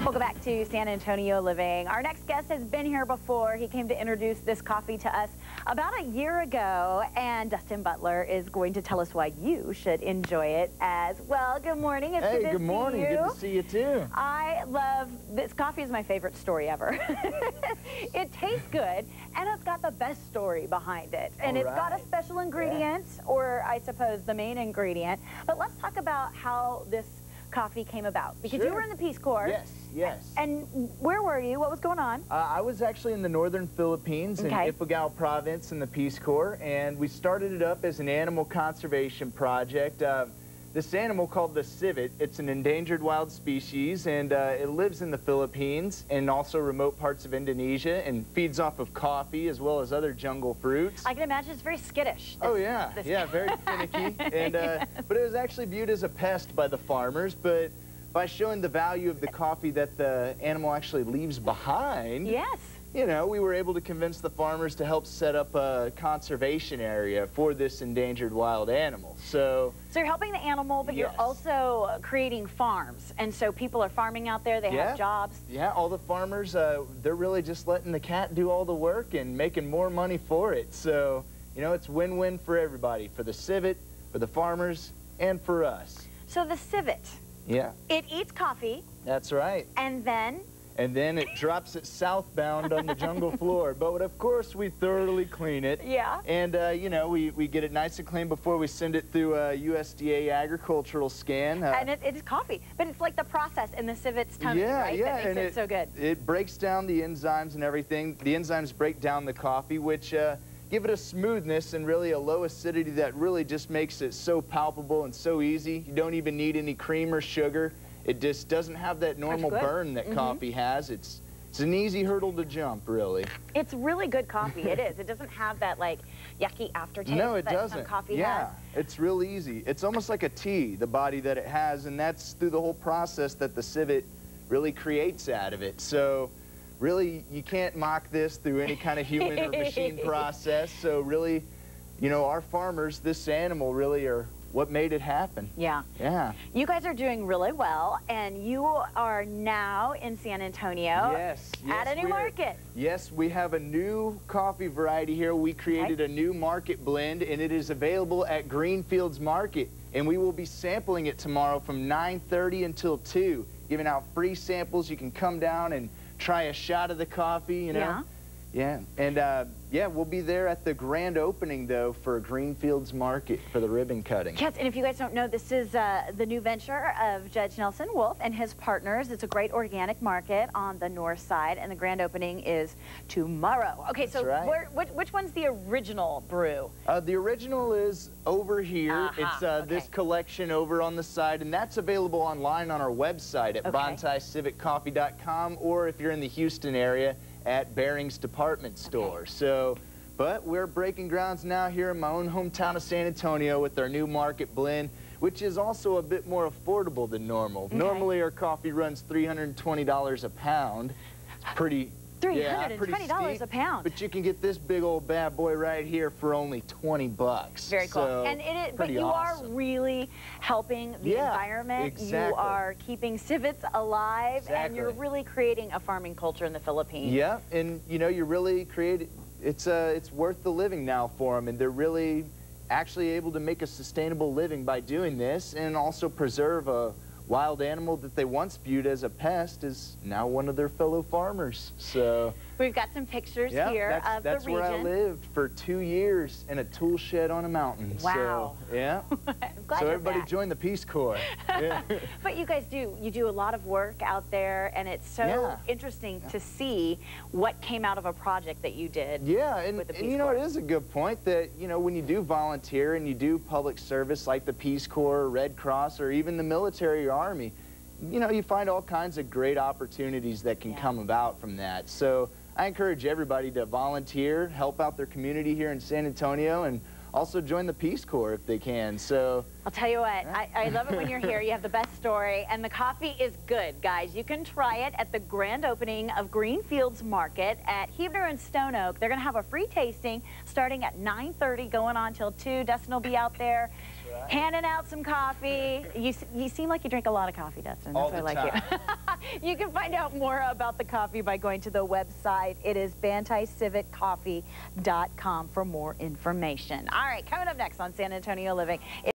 Welcome back to San Antonio Living. Our next guest has been here before. He came to introduce this coffee to us about a year ago, and Dustin Butler is going to tell us why you should enjoy it as well. Good morning. It's good to good morning. see you. Good to see you too. I love this coffee. Is my favorite story ever. It tastes good, and it's got the best story behind it, and it's got a special ingredient, or I suppose the main ingredient. But let's talk about how this coffee came about, because you were in the Peace Corps. Yes, yes. And where were you? What was going on? I was actually in the northern Philippines in Ifugao province in the Peace Corps, and we started it up as an animal conservation project. This animal called the civet, it's an endangered wild species, and it lives in the Philippines and also remote parts of Indonesia, and feeds off of coffee as well as other jungle fruits. I can imagine it's very skittish. Yeah, very finicky. And but it was actually viewed as a pest by the farmers, but by showing the value of the coffee that the animal actually leaves behind, you know, we were able to convince the farmers to help set up a conservation area for this endangered wild animal. So you're helping the animal, but you're also creating farms. And so people are farming out there, they have jobs. Yeah, all the farmers, they're really just letting the cat do all the work and making more money for it. So, you know, it's win-win for everybody, for the civet, for the farmers, and for us. So the civet, it eats coffee. That's right. And then it drops it southbound on the jungle floor. But of course, we thoroughly clean it. And, you know, we get it nice and clean before we send it through a USDA agricultural scan. And it is coffee. But it's like the process in the civet's tummy, right? That makes it so good. It breaks down the enzymes and everything. The enzymes break down the coffee, which give it a smoothness and really a low acidity that really just makes it so palpable and so easy. You don't even need any cream or sugar. It just doesn't have that normal burn that coffee has. It's an easy hurdle to jump, really. It's really good coffee. It is. It doesn't have that, like, yucky aftertaste that some coffee has. It's real easy. It's almost like a tea, the body that it has, and that's through the whole process that the civet really creates out of it. So really, you can't mock this through any kind of human or machine process. So really, you know, our farmers, this animal really are what made it happen. You guys are doing really well, and you are now in San Antonio at a new market. Yes, we have a new coffee variety here. We created a new market blend, and it is available at Greenfields Market, and we will be sampling it tomorrow from 9:30 until 2, giving out free samples. You can come down and try a shot of the coffee, you know. And we'll be there at the grand opening, though, for Greenfields Market for the ribbon cutting. Yes, and if you guys don't know, this is the new venture of Judge Nelson Wolf and his partners. It's a great organic market on the north side, and the grand opening is tomorrow. Okay, so which one's the original brew? The original is over here. It's this collection over on the side, and that's available online on our website at BantaiCivetCoffee.com, or if you're in the Houston area, at Barings Department Store. So, but we're breaking grounds now here in my own hometown of San Antonio with our new market blend, which is also a bit more affordable than normal. Normally our coffee runs $320 a pound. It's pretty $320 a pound. But you can get this big old bad boy right here for only 20 bucks. Very cool. So, and but you are really helping the environment. You are keeping civets alive, and you're really creating a farming culture in the Philippines. Yeah, and you know, you're really creating, it's worth the living now for them, and they're really actually able to make a sustainable living by doing this, and also preserve a wild animal that they once viewed as a pest is now one of their fellow farmers. So we've got some pictures here of the region. That's where I lived for 2 years in a tool shed on a mountain. Wow. So, so everybody join the Peace Corps. But you guys you do a lot of work out there, and it's so interesting to see what came out of a project that you did. And you know, it is a good point that, you know, when you do volunteer and you do public service like the Peace Corps, Red Cross, or even the military or Army, you know, you find all kinds of great opportunities that can come about from that. So I encourage everybody to volunteer, help out their community here in San Antonio, and also join the Peace Corps if they can. So I'll tell you what, I love it when you're here. You have the best story, and the coffee is good, guys. You can try it at the grand opening of Greenfields Market at Huebner and Stone Oak. They're going to have a free tasting starting at 9:30, going on till 2. Dustin will be out there handing out some coffee. You seem like you drink a lot of coffee, Dustin. That's why I like you. You can find out more about the coffee by going to the website. It is bantaicivitcoffee.com for more information. All right, coming up next on San Antonio Living.